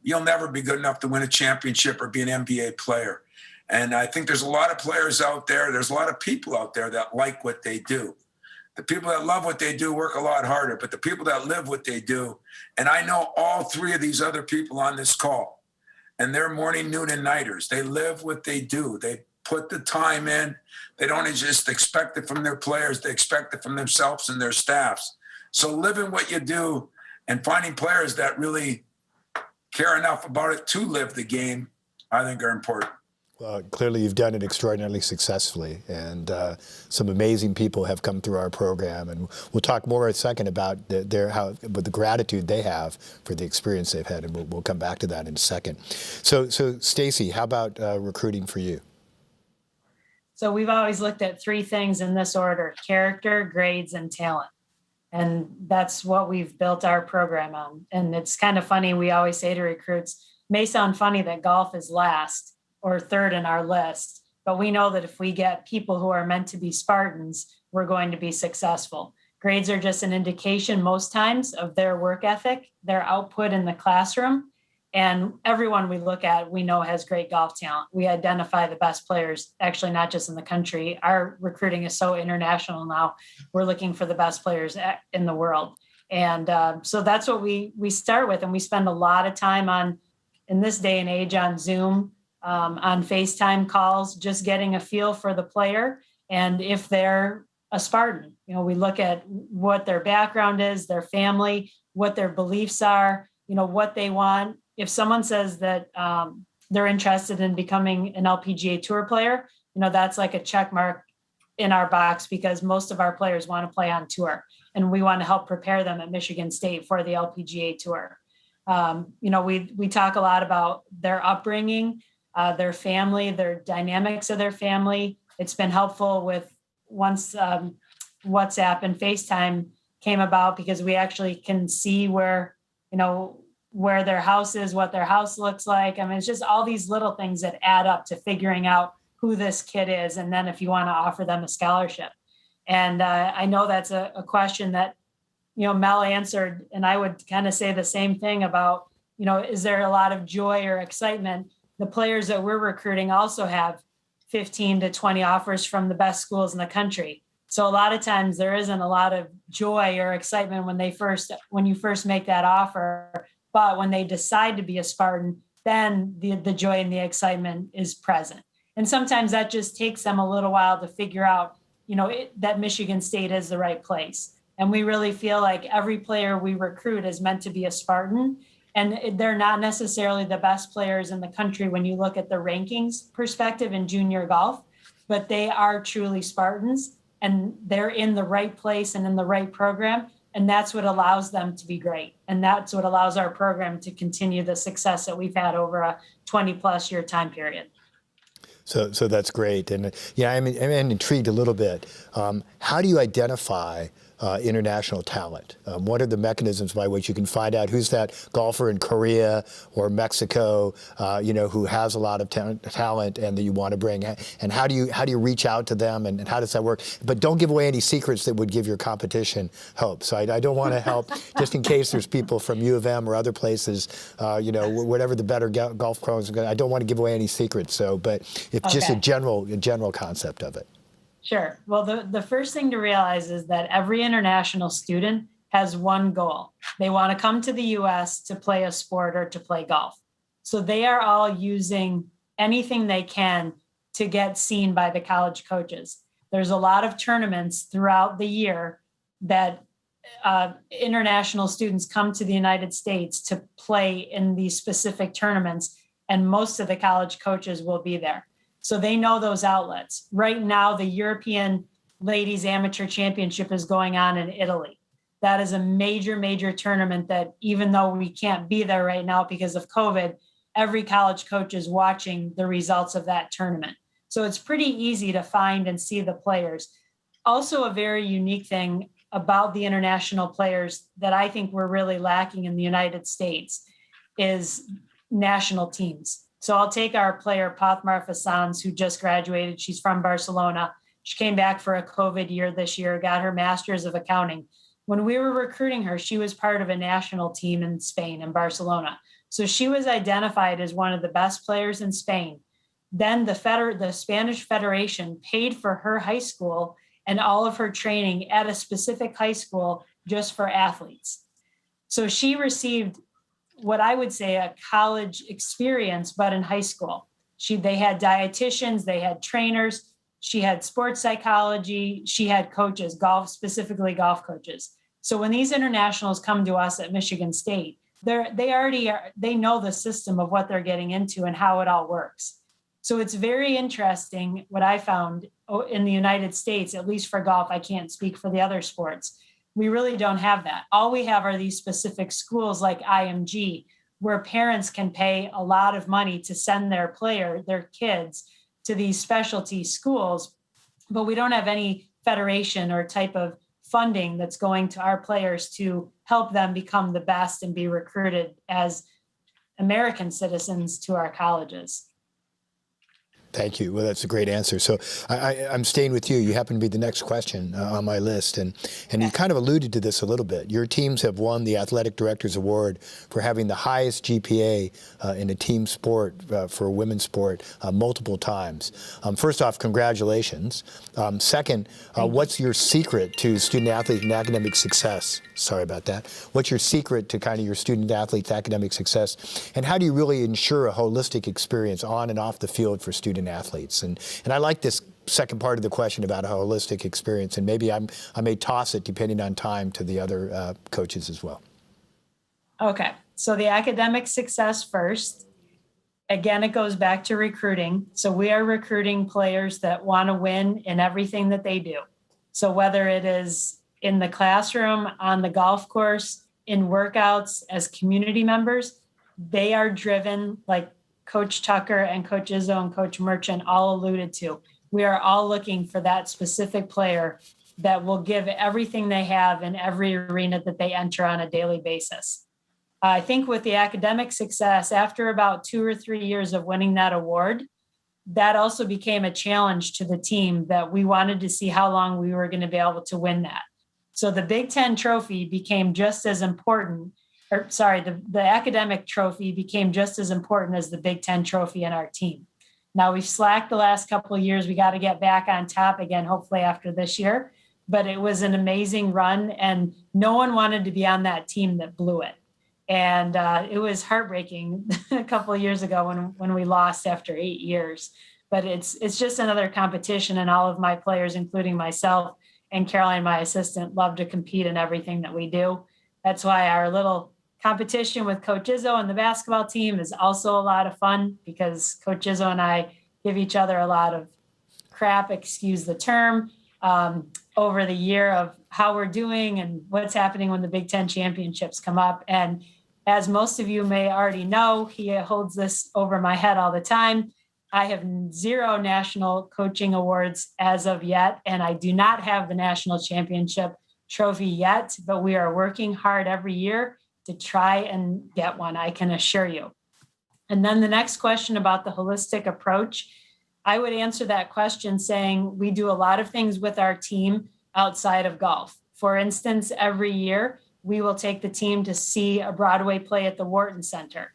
you'll never be good enough to win a championship or be an NBA player. And I think there's a lot of players out there. There's a lot of people out there that like what they do. The people that love what they do work a lot harder, but the people that live what they do, and I know all 3 of these other people on this call, and they're morning, noon, and nighters. They live what they do. They put the time in. They don't just expect it from their players. They expect it from themselves and their staffs. So living what you do and finding players that really care enough about it to live the game, I think are important. Well, clearly you've done it extraordinarily successfully, and some amazing people have come through our program, and we'll talk more in a second about the gratitude they have for the experience they've had, and we'll come back to that in a second. So Stacy, how about recruiting for you? So we've always looked at 3 things in this order: character, grades, and talent. And that's what we've built our program on. And it's kind of funny, we always say to recruits, may sound funny that golf is last or 3rd in our list, but we know that if we get people who are meant to be Spartans, we're going to be successful. Grades are just an indication most times of their work ethic, their output in the classroom. And everyone we look at, we know has great golf talent. We identify the best players, actually not just in the country. Our recruiting is so international now. We're looking for the best players in the world. And so that's what we start with. And we spend a lot of time on, in this day and age, on Zoom, on FaceTime calls, just getting a feel for the player. And if they're a Spartan, we look at what their background is, their family, what their beliefs are, what they want. If someone says that they're interested in becoming an LPGA Tour player, that's like a check mark in our box because most of our players want to play on tour, and we want to help prepare them at Michigan State for the LPGA Tour. We talk a lot about their upbringing, their family, their dynamics of their family. It's been helpful with once WhatsApp and FaceTime came about because we actually can see where their house is, what their house looks like. I mean, it's just all these little things that add up to figuring out who this kid is. And then if you want to offer them a scholarship. And I know that's a question that, Mel answered, and I would kind of say the same thing about, is there a lot of joy or excitement? The players that we're recruiting also have 15 to 20 offers from the best schools in the country. So a lot of times there isn't a lot of joy or excitement when you first make that offer, but when they decide to be a Spartan, then the joy and the excitement is present. And sometimes that just takes them a little while to figure out, that Michigan State is the right place. And we really feel like every player we recruit is meant to be a Spartan. And they're not necessarily the best players in the country when you look at the rankings perspective in junior golf, but they are truly Spartans, and they're in the right place and in the right program. And that's what allows them to be great. And that's what allows our program to continue the success that we've had over a 20+ year time period. So that's great. And I'm intrigued a little bit. How do you identify international talent? What are the mechanisms by which you can find out who's that golfer in Korea or Mexico, who has a lot of talent and that you want to bring? And how do you reach out to them, and how does that work? But don't give away any secrets that would give your competition hope. So I don't want to help, just in case there's people from U of M or other places, whatever the better golf pros. I don't want to give away any secrets. But it's just a general concept of it. Sure. Well, the first thing to realize is that every international student has one goal. They want to come to the U.S. to play a sport or to play golf. So they are all using anything they can to get seen by the college coaches. There's a lot of tournaments throughout the year that international students come to the United States to play in these specific tournaments, and most of the college coaches will be there. So they know those outlets. Right now, the European Ladies Amateur Championship is going on in Italy. That is a major, major tournament that, even though we can't be there right now because of COVID, every college coach is watching the results of that tournament. So it's pretty easy to find and see the players. Also, a very unique thing about the international players that I think we're really lacking in the United States is national teams. So I'll take our player, Pathmar Fassans, who just graduated. She's from Barcelona. She came back for a COVID year this year, got her master's of accounting. When we were recruiting her, she was part of a national team in Spain, in Barcelona. So she was identified as one of the best players in Spain. Then the Spanish Federation paid for her high school and all of her training at a specific high school just for athletes. So she received what I would say a college experience, but in high school. They had dietitians, they had trainers, she had sports psychology, she had coaches, specifically golf coaches. So when these internationals come to us at Michigan State, they know the system of what they're getting into and how it all works. So it's very interesting what I found in the United States, at least for golf. I can't speak for the other sports. We really don't have that. All we have are these specific schools like IMG, where parents can pay a lot of money to send their kids to these specialty schools, but we don't have any federation or type of funding that's going to our players to help them become the best and be recruited as American citizens to our colleges. Thank you. Well, that's a great answer. So I'm staying with you. You happen to be the next question on my list. And you kind of alluded to this a little bit. Your teams have won the Athletic Directors Award for having the highest GPA in a team sport for a women's sport multiple times. First off, congratulations. Second, what's your secret to student athlete and academic success? Sorry about that. What's your secret to kind of your student athletes' academic success? And how do you really ensure a holistic experience on and off the field for student athletes? And I like this second part of the question about a holistic experience, and maybe I may toss it, depending on time, to the other coaches as well. Okay, so the academic success first. Again, it goes back to recruiting. So we are recruiting players that want to win in everything that they do. So whether it is in the classroom, on the golf course, in workouts, as community members, they are driven, like Coach Tucker and Coach Izzo and Coach Merchant all alluded to. We are all looking for that specific player that will give everything they have in every arena that they enter on a daily basis. I think with the academic success, after about 2 or 3 years of winning that award, that also became a challenge to the team that we wanted to see how long we were going to be able to win that. So the Big Ten trophy became just as important, the academic trophy became just as important as the Big Ten trophy in our team. Now we've slacked the last couple of years. We got to get back on top again, hopefully after this year. But it was an amazing run, and no one wanted to be on that team that blew it. And it was heartbreaking a couple of years ago when we lost after 8 years. But it's just another competition, and all of my players, including myself and Caroline, my assistant, love to compete in everything that we do. That's why our little competition with Coach Izzo and the basketball team is also a lot of fun, because Coach Izzo and I give each other a lot of crap, excuse the term, over the year of how we're doing and what's happening when the Big Ten championships come up. And as most of you may already know, he holds this over my head all the time. I have 0 national coaching awards as of yet, and I do not have the national championship trophy yet, but we are working hard every year to try and get one, I can assure you. And then the next question about the holistic approach, I would answer that question saying we do a lot of things with our team outside of golf. For instance, every year we will take the team to see a Broadway play at the Wharton Center.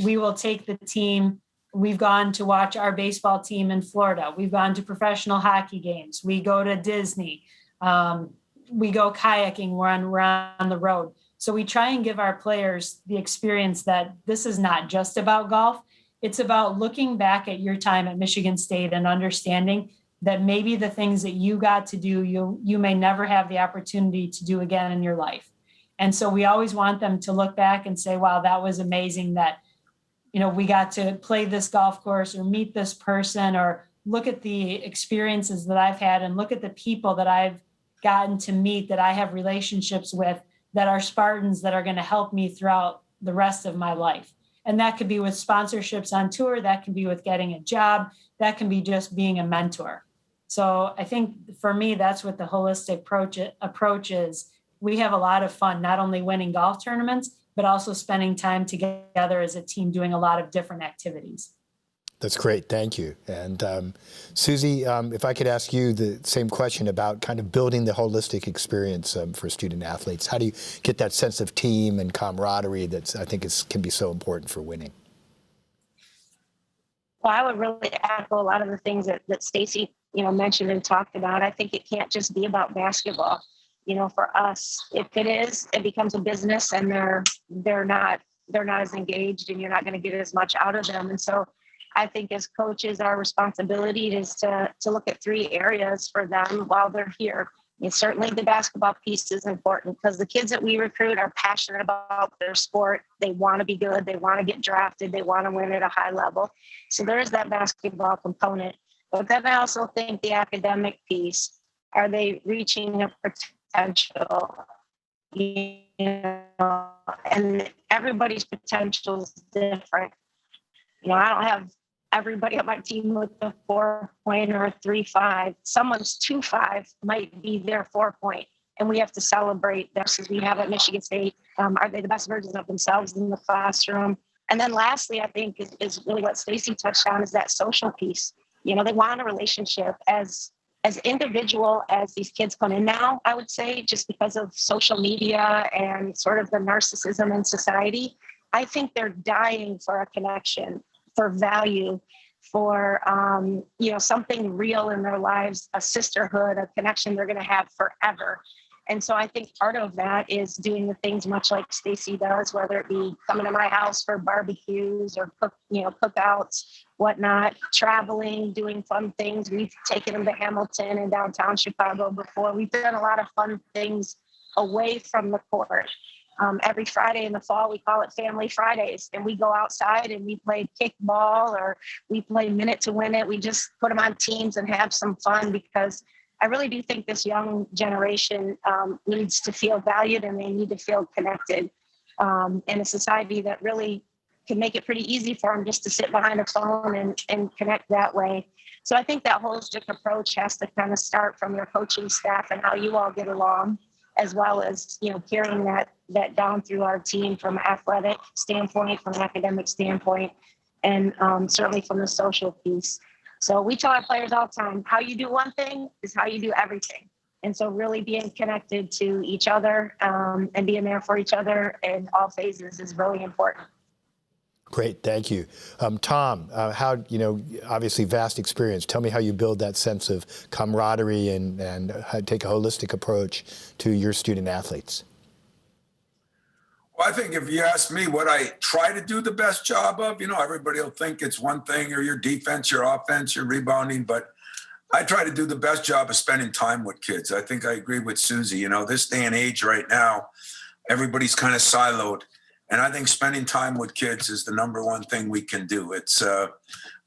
We will take the team, we've gone to watch our baseball team in Florida. We've gone to professional hockey games. We go to Disney. We go kayaking when we're on the road. So we try and give our players the experience that this is not just about golf. It's about looking back at your time at Michigan State and understanding that maybe the things that you got to do, you may never have the opportunity to do again in your life. And so we always want them to look back and say, wow, that was amazing that, we got to play this golf course or meet this person, or look at the experiences that I've had and look at the people that I've gotten to meet, that I have relationships with, that are Spartans that are going to help me throughout the rest of my life. And that could be with sponsorships on tour. That can be with getting a job. That can be just being a mentor. So I think for me, that's what the holistic approach is. We have a lot of fun, not only winning golf tournaments, but also spending time together as a team doing a lot of different activities. That's great. Thank you. And Susie, if I could ask you the same question about kind of building the holistic experience for student athletes. How do you get that sense of team and camaraderie that I think can be so important for winning? Well, I would really echo a lot of the things that Stacy, mentioned and talked about. I think it can't just be about basketball. For us, if it is, it becomes a business, and they're not as engaged, and you're not going to get as much out of them. And so I think as coaches, our responsibility is to look at 3 areas for them while they're here. And certainly the basketball piece is important, because the kids that we recruit are passionate about their sport. They want to be good. They want to get drafted. They want to win at a high level. So there's that basketball component. But then I also think the academic piece, are they reaching a potential? And everybody's potential is different. I don't have everybody on my team with a 4-point or a 3.5. Someone's 2.5 might be their 4-point, and we have to celebrate that, as we have at Michigan State. Are they the best versions of themselves in the classroom? And then lastly, I think is really what Stacy touched on, is that social piece. They want a relationship as individual as these kids come in now, I would say, just because of social media and sort of the narcissism in society. I think they're dying for a connection, for value, for, something real in their lives, a sisterhood, a connection they're going to have forever. And so I think part of that is doing the things much like Stacy does, whether it be coming to my house for barbecues or cookouts, whatnot, traveling, doing fun things. We've taken them to Hamilton and downtown Chicago before. We've done a lot of fun things away from the court. every Friday in the fall, we call it Family Fridays, and we go outside and we play kickball or we play minute to win it. We just put them on teams and have some fun, because I really do think this young generation needs to feel valued, and they need to feel connected in a society that really can make it pretty easy for them just to sit behind a phone and connect that way. So I think that holistic approach has to kind of start from your coaching staff and how you all get along, as well as, carrying that down through our team from an athletic standpoint, from an academic standpoint, and certainly from the social piece. So we tell our players all the time, how you do one thing is how you do everything. And so really being connected to each other and being there for each other in all phases is really important. Great, thank you. Tom, how, obviously vast experience. Tell me how you build that sense of camaraderie and how take a holistic approach to your student athletes. Well, I think if you ask me what I try to do the best job of, everybody will think it's one thing, or your defense, your offense, your rebounding, but I try to do the best job of spending time with kids. I think I agree with Susie. This day and age right now, everybody's kind of siloed. And I think spending time with kids is the number one thing we can do. It's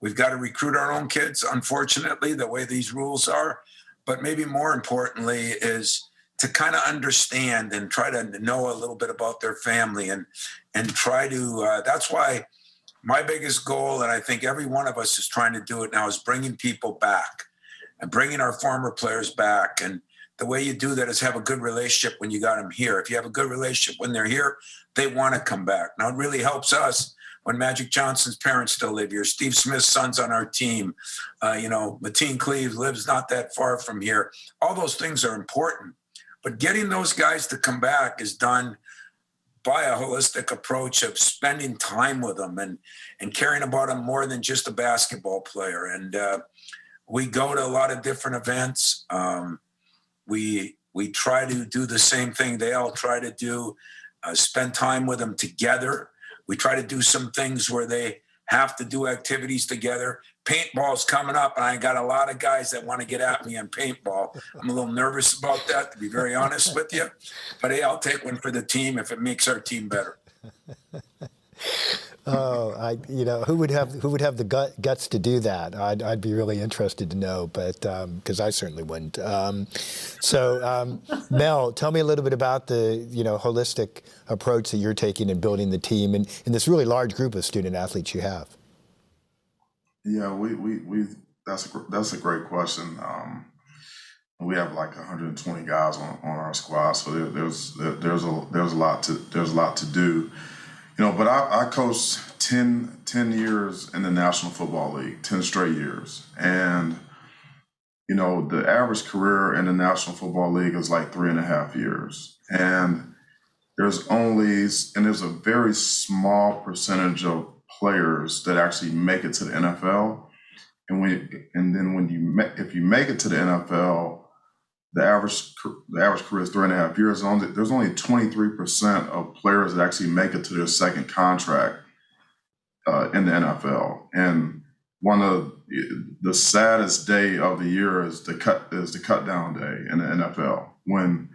we've got to recruit our own kids, unfortunately, the way these rules are. But maybe more importantly is to kind of understand and try to know a little bit about their family and try to, that's why my biggest goal, and I think every one of us is trying to do it now, is bringing people back and bringing our former players back. And the way you do that is have a good relationship when you got them here. If you have a good relationship when they're here, they want to come back. Now, it really helps us when Magic Johnson's parents still live here. Steve Smith's son's on our team. Mateen Cleaves lives not that far from here. All those things are important. But getting those guys to come back is done by a holistic approach of spending time with them and caring about them more than just a basketball player. And we go to a lot of different events. We try to do the same thing they all try to do, spend time with them together. We try to do some things where they have to do activities together. Paintball's coming up, and I got a lot of guys that want to get at me on paintball. I'm a little nervous about that, to be very honest with you. But hey, I'll take one for the team if it makes our team better. Oh, who would have the guts to do that? I'd be really interested to know, but because I certainly wouldn't. Mel, tell me a little bit about the holistic approach that you're taking in building the team and in this really large group of student athletes you have. Yeah, that's a great question. We have like 120 guys on our squad, so there's a lot to do. But I coached 10 years in the National Football League, 10 straight years. And, the average career in the National Football League is like 3.5 years. And there's a very small percentage of players that actually make it to the NFL. If you make it to the NFL, the average career is 3.5 years. There's only 23% of players that actually make it to their second contract in the NFL. And one of the saddest day of the year is the cut down day in the NFL, when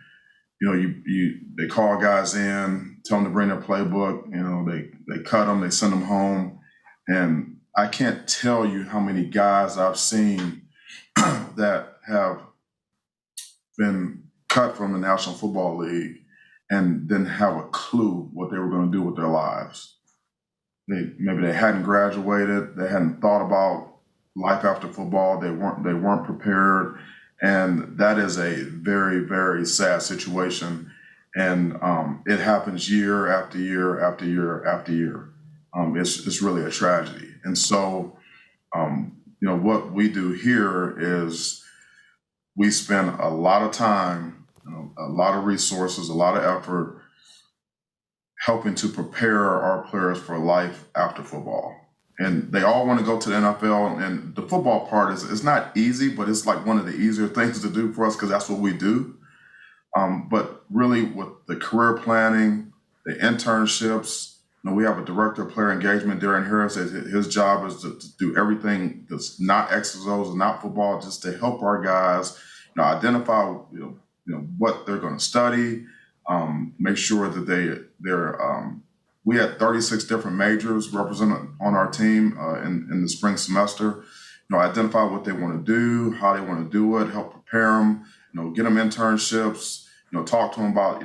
they call guys in, tell them to bring their playbook. They cut them, they send them home, and I can't tell you how many guys I've seen that have been cut from the National Football League and didn't have a clue what they were going to do with their lives. Maybe they hadn't graduated, they hadn't thought about life after football, they weren't prepared, and that is a very, very sad situation. And it happens year after year after year after year. It's really a tragedy. And so, what we do here is we spend a lot of time, a lot of resources, a lot of effort helping to prepare our players for life after football. And they all want to go to the NFL, and the football part is not easy, but it's like one of the easier things to do for us because that's what we do. But really with the career planning, the internships, we have a director of player engagement, Darren Harris. His job is to do everything that's not X's, O's, and not football, just to help our guys, identify, what they're going to study, make sure that we had 36 different majors represented on our team in the spring semester. Identify what they want to do, how they want to do it, help prepare them, get them internships, talk to them about,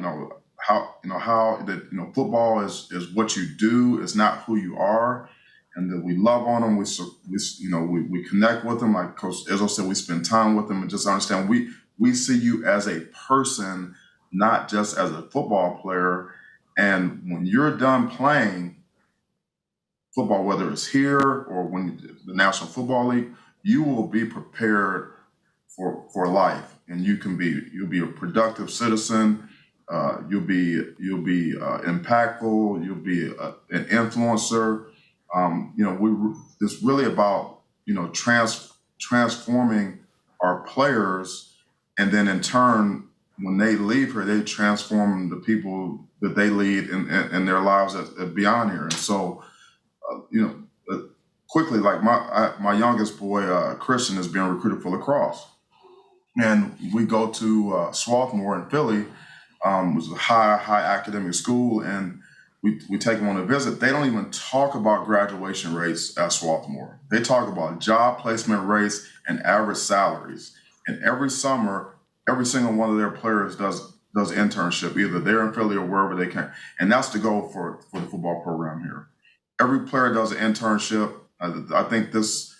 how that, football is what you do, it's not who you are. And that we love on them, we connect with them. Like Coach Izzo said, we spend time with them and just understand we see you as a person, not just as a football player. And when you're done playing football, whether it's here or the National Football League, you will be prepared for life, and you'll be a productive citizen. You'll be impactful. You'll be an influencer. It's really about transforming our players, and then in turn, when they leave here, they transform the people that they lead in their lives beyond here. And so, quickly, like my youngest boy, Christian, is being recruited for lacrosse. And we go to Swarthmore in Philly, it was a high academic school, and we take them on a visit. They don't even talk about graduation rates at Swarthmore. They talk about job placement rates and average salaries. And every summer, every single one of their players does internship, either they're in Philly or wherever they can. And that's the goal for the football program here. Every player does an internship. I think this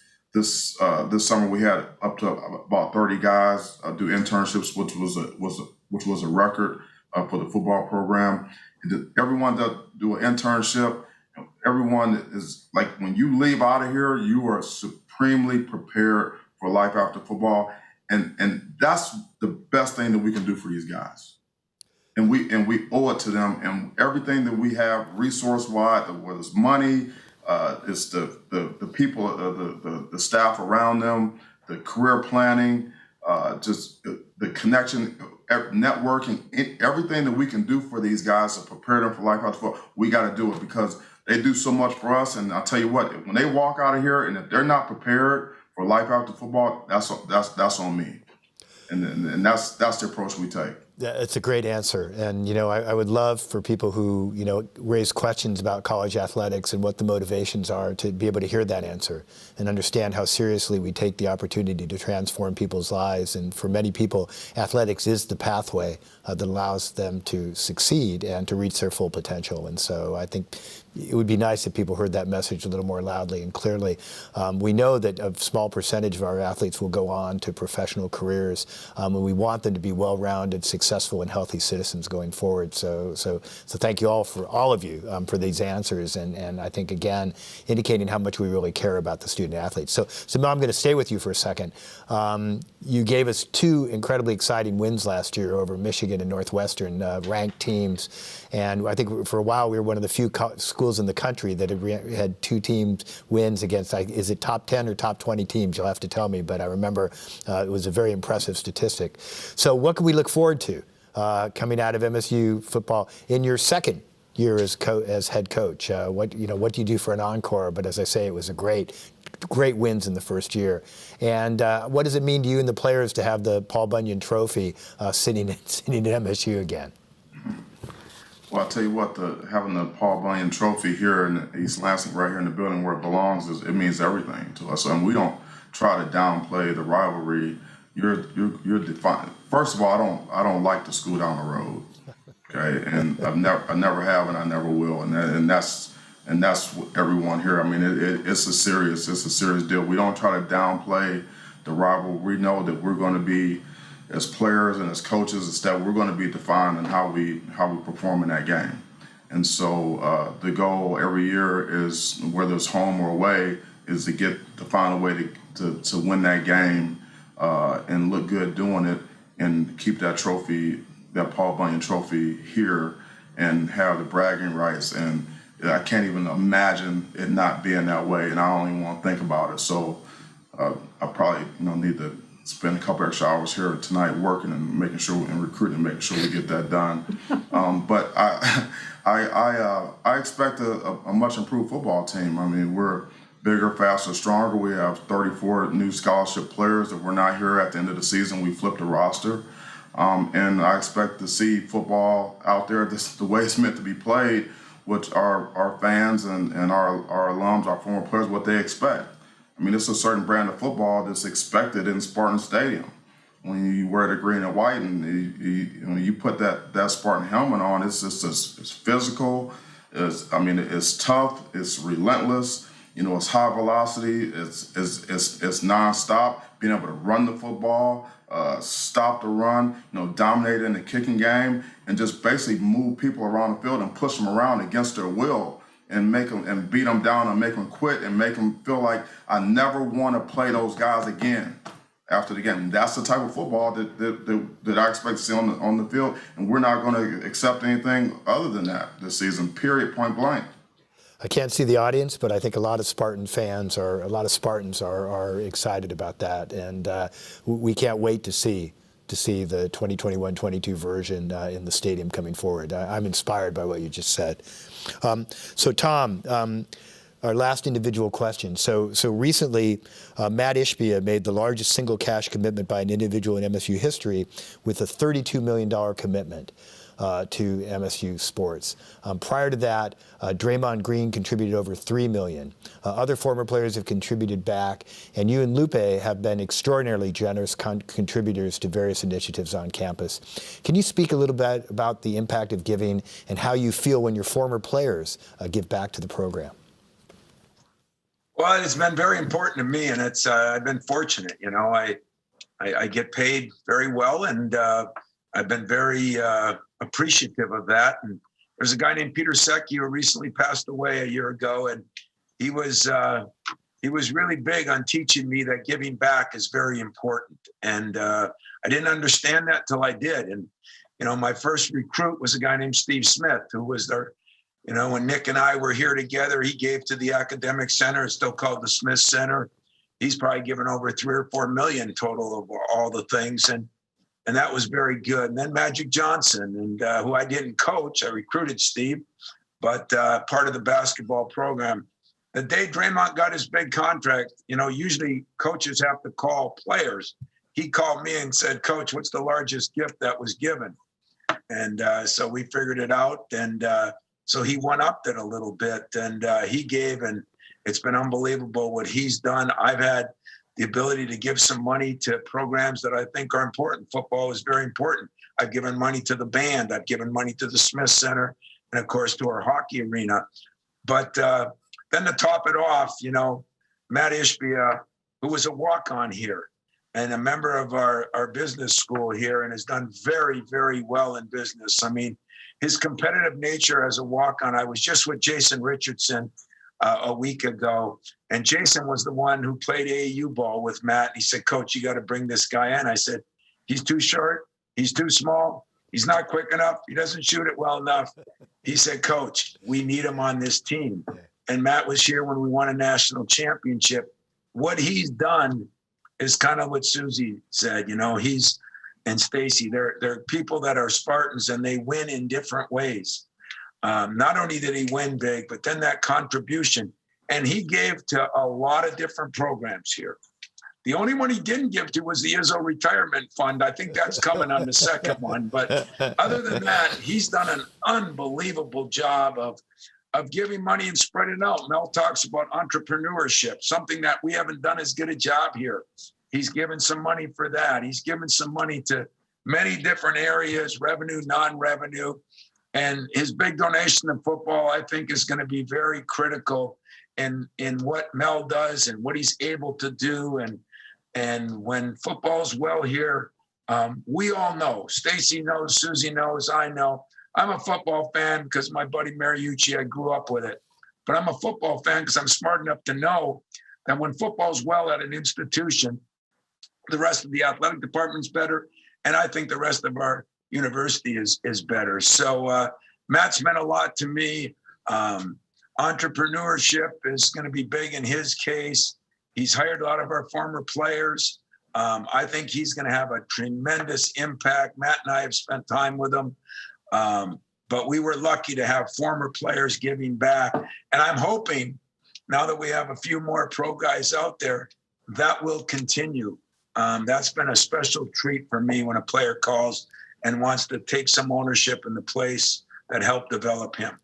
summer we had up to about 30 guys do internships, which was a record for the football program. Everyone does do an internship. Everyone is like, when you leave out of here, you are supremely prepared for life after football, and that's the best thing that we can do for these guys. And we owe it to them, and everything that we have resource-wise, whether it's money, it's the people, the staff around them, the career planning, just the connection, networking, everything that we can do for these guys to prepare them for life after football. We got to do it because they do so much for us. And I'll tell you what, when they walk out of here, and if they're not prepared for life after football, that's on me. And that's the approach we take. Yeah, it's a great answer. And, I would love for people who, raise questions about college athletics and what the motivations are to be able to hear that answer and understand how seriously we take the opportunity to transform people's lives. And for many people, athletics is the pathway that allows them to succeed and to reach their full potential. And so I think it would be nice if people heard that message a little more loudly and clearly. We know that a small percentage of our athletes will go on to professional careers, and we want them to be well-rounded, successful, and healthy citizens going forward. So thank you all of you for these answers, and I think, again, indicating how much we really care about the student athletes. So Mel, I'm going to stay with you for a second. You gave us two incredibly exciting wins last year over Michigan and Northwestern, ranked teams, and I think for a while we were one of the few schools in the country that had two teams wins against, is it top 10 or top 20 teams? You'll have to tell me, but I remember it was a very impressive statistic. So what can we look forward to coming out of MSU football in your second year as head coach? What do you do for an encore? But as I say, it was a great wins in the first year. And what does it mean to you and the players to have the Paul Bunyan Trophy sitting at MSU again? Well, I'll tell you what, having the Paul Bunyan Trophy here in East Lansing, right here in the building where it belongs, it means everything to us. And we don't try to downplay the rivalry. You're defined. First of all, I don't like to school down the road. Okay, and I never have, and I never will. And that's what everyone here. I mean, it's a serious deal. We don't try to downplay the rivalry. We know that we're going to be, as players and as coaches and staff, we're going to be defined in how we perform in that game. And so the goal every year is, whether it's home or away, is to find a way to win that game and look good doing it, and keep that trophy, that Paul Bunyan Trophy, here, and have the bragging rights. And I can't even imagine it not being that way, and I don't even want to think about it. So I probably need to spend a couple extra hours here tonight working and making sure, and recruiting, making sure we get that done. But I expect a much improved football team. I mean, we're bigger, faster, stronger. We have 34 new scholarship players that were not here at the end of the season. We flipped the roster. And I expect to see football out there the way it's meant to be played, which our fans and our alums, our former players, what they expect. I mean, it's a certain brand of football that's expected in Spartan Stadium. When you wear the green and white and you put that Spartan helmet on, it's physical. It's tough. It's relentless. It's high velocity. It's nonstop. Being able to run the football, stop the run, dominate in the kicking game, and just basically move people around the field and push them around against their will and make them and beat them down and make them quit and make them feel like I never want to play those guys again after the game. And that's the type of football that I expect to see on the field, and we're not going to accept anything other than that this season. Period. Point blank. I can't see the audience, but I think a lot of Spartans are excited about that, and we can't wait to see the 2021-22 version in the stadium coming forward. I'm inspired by what you just said. So Tom, our last individual question. So recently, Matt Ishbia made the largest single cash commitment by an individual in MSU history with a $32 million commitment to MSU sports. Prior to that, Draymond Green contributed over $3 million. Other former players have contributed back, and you and Lupe have been extraordinarily generous contributors to various initiatives on campus. Can you speak a little bit about the impact of giving and how you feel when your former players give back to the program? Well, it's been very important to me, and it's I've been fortunate. I get paid very well, and I've been very appreciative of that. And there's a guy named Peter Secchi who recently passed away a year ago, and he was really big on teaching me that giving back is very important. And I didn't understand that till I did. And my first recruit was a guy named Steve Smith, who was there. When Nick and I were here together, he gave to the academic center. It's still called the Smith Center. He's probably given over $3 or $4 million total of all the things. And that was very good. And then Magic Johnson, and who I didn't coach, I recruited Steve, but part of the basketball program. The day Draymond got his big contract, usually coaches have to call players. He called me and said, "Coach, what's the largest gift that was given?" And so we figured it out. And so he went up it a little bit, and he gave, and it's been unbelievable what he's done. I've had the ability to give some money to programs that I think are important. Football is very important. I've given money to the band. I've given money to the Smith Center, and of course to our hockey arena. But then to top it off, Matt Ishbia, who was a walk-on here and a member of our business school here and has done very, very well in business. I mean, his competitive nature as a walk-on. I was just with Jason Richardson a week ago, and Jason was the one who played AAU ball with Matt. He said, "Coach, you got to bring this guy in." I said, "He's too short. He's too small. He's not quick enough. He doesn't shoot it well enough." He said, "Coach, we need him on this team." And Matt was here when we won a national championship. What he's done is kind of what Susie said. He's and Stacy. They're people that are Spartans, and they win in different ways. Not only did he win big, but then that contribution. And he gave to a lot of different programs here. The only one he didn't give to was the Izzo Retirement Fund. I think that's coming on the second one. But other than that, he's done an unbelievable job of giving money and spreading it out. Mel talks about entrepreneurship, something that we haven't done as good a job here. He's given some money for that. He's given some money to many different areas, revenue, non-revenue. And his big donation to football, I think, is going to be very critical in what Mel does and what he's able to do. And when football's well here, we all know. Stacy knows, Susie knows, I know. I'm a football fan because my buddy Mariucci, I grew up with it. But I'm a football fan because I'm smart enough to know that when football's well at an institution, the rest of the athletic department's better. And I think the rest of our university is better. So Matt's meant a lot to me. Entrepreneurship is going to be big in his case. He's hired a lot of our former players. I think he's going to have a tremendous impact. Matt and I have spent time with him. But we were lucky to have former players giving back. And I'm hoping now that we have a few more pro guys out there, that will continue. That's been a special treat for me when a player calls and wants to take some ownership in the place that helped develop him.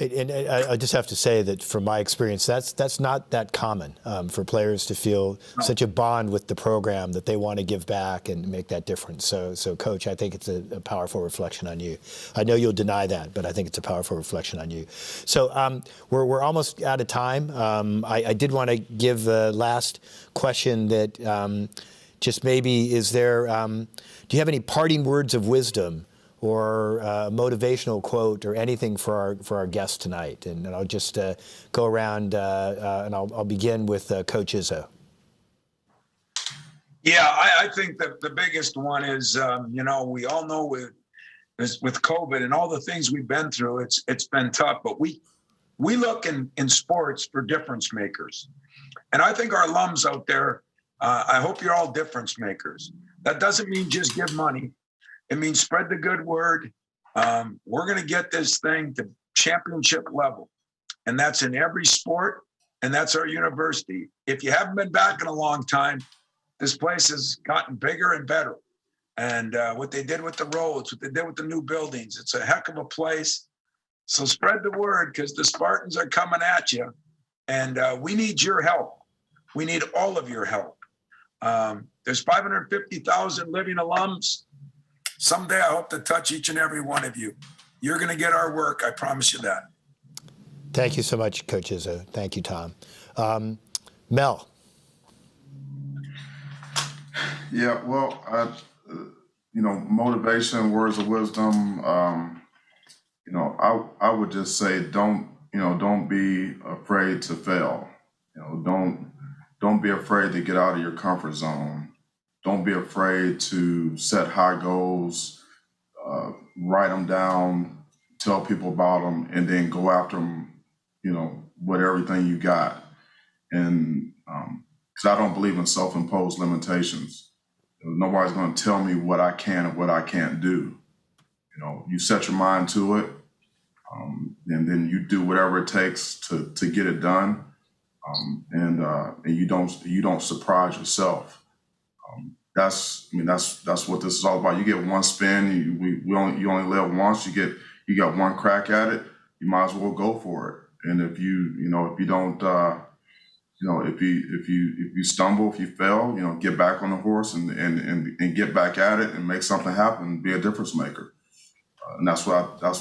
And I just have to say that from my experience, that's not that common for players to feel such a bond with the program that they want to give back and make that difference. So Coach, I think it's a powerful reflection on you. I know you'll deny that, but I think it's a powerful reflection on you. So we're almost out of time. I did want to give the last question that just maybe is there, do you have any parting words of wisdom or a motivational quote or anything for our guests tonight? And I'll just go around and I'll begin with Coach Izzo. Yeah, I think that the biggest one is, we all know with COVID and all the things we've been through, it's been tough, but we look in sports for difference makers. And I think our alums out there, I hope you're all difference makers. That doesn't mean just give money. It means spread the good word. We're going to get this thing to championship level. And that's in every sport. And that's our university. If you haven't been back in a long time, this place has gotten bigger and better. And what they did with the roads, what they did with the new buildings, it's a heck of a place. So spread the word, because the Spartans are coming at you. And we need your help. We need all of your help. There's 550,000 living alums. Someday I hope to touch each and every one of you. You're going to get our work. I promise you that. Thank you so much, Coach Izzo. Thank you, Tom. Mel. Yeah, well, motivation, words of wisdom. I would just say don't be afraid to fail. Don't be afraid to get out of your comfort zone. Don't be afraid to set high goals, write them down, tell people about them, and then go after them, with everything you got. And because I don't believe in self-imposed limitations. Nobody's going to tell me what I can and what I can't do. You set your mind to it, and then you do whatever it takes to get it done, and you don't surprise yourself. That's what this is all about. You get one spin. You only live once. You got one crack at it. You might as well go for it. And if you stumble, if you fail, get back on the horse and get back at it and make something happen. Be a difference maker. And that's what I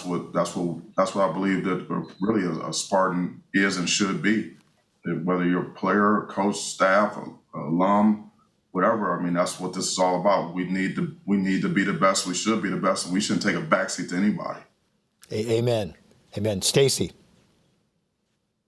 believe that really a Spartan is and should be. Whether you're a player, coach, staff, alum, whatever. That's what this is all about. We need to be the best. We should be the best. And we shouldn't take a backseat to anybody. Amen. Amen. Stacy.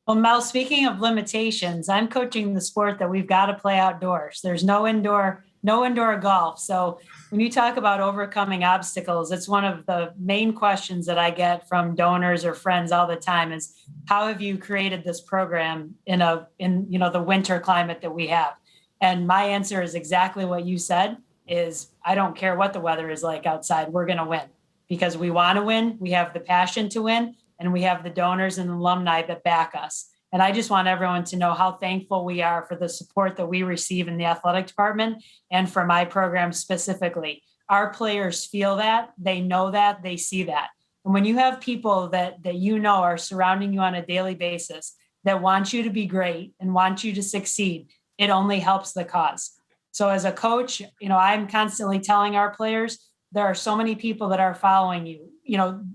Well, Mel, speaking of limitations, I'm coaching the sport that we've got to play outdoors. There's no indoor golf. So when you talk about overcoming obstacles, it's one of the main questions that I get from donors or friends all the time is, how have you created this program in the winter climate that we have? And my answer is exactly what you said, is I don't care what the weather is like outside. We're going to win because we want to win. We have the passion to win, and we have the donors and alumni that back us. And I just want everyone to know how thankful we are for the support that we receive in the athletic department and for my program specifically. Our players feel that, they know that, they see that. And when you have people that are surrounding you on a daily basis that want you to be great and want you to succeed, it only helps the cause. So as a coach, I'm constantly telling our players, there are so many people that are following you.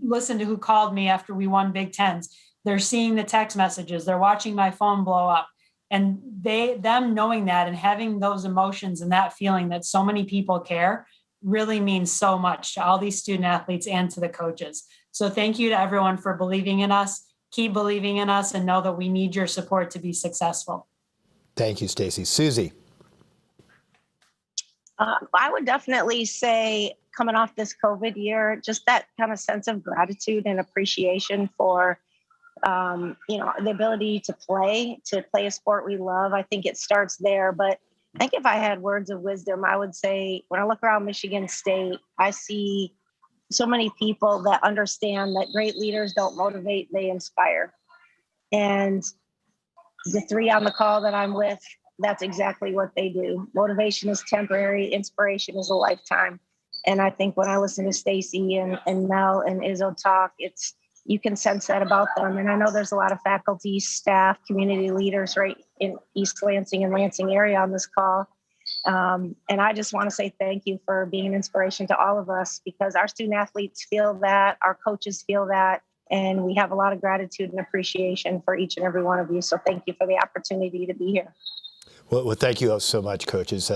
Listen to who called me after we won Big Tens. They're seeing the text messages. They're watching my phone blow up. And them knowing that and having those emotions and that feeling that so many people care really means so much to all these student athletes and to the coaches. So thank you to everyone for believing in us. Keep believing in us and know that we need your support to be successful. Thank you, Stacy. Susie. I would definitely say, coming off this COVID year, just that kind of sense of gratitude and appreciation for, the ability to play a sport we love. I think it starts there. But I think if I had words of wisdom, I would say when I look around Michigan State, I see so many people that understand that great leaders don't motivate, they inspire. And the three on the call that I'm with, that's exactly what they do. Motivation is temporary, inspiration is a lifetime. And I think when I listen to Stacy and Mel and Izzo talk, you can sense that about them. And I know there's a lot of faculty, staff, community leaders right in East Lansing and Lansing area on this call. And I just want to say thank you for being an inspiration to all of us, because our student athletes feel that, our coaches feel that, and we have a lot of gratitude and appreciation for each and every one of you. So thank you for the opportunity to be here. Well, thank you all so much, coaches.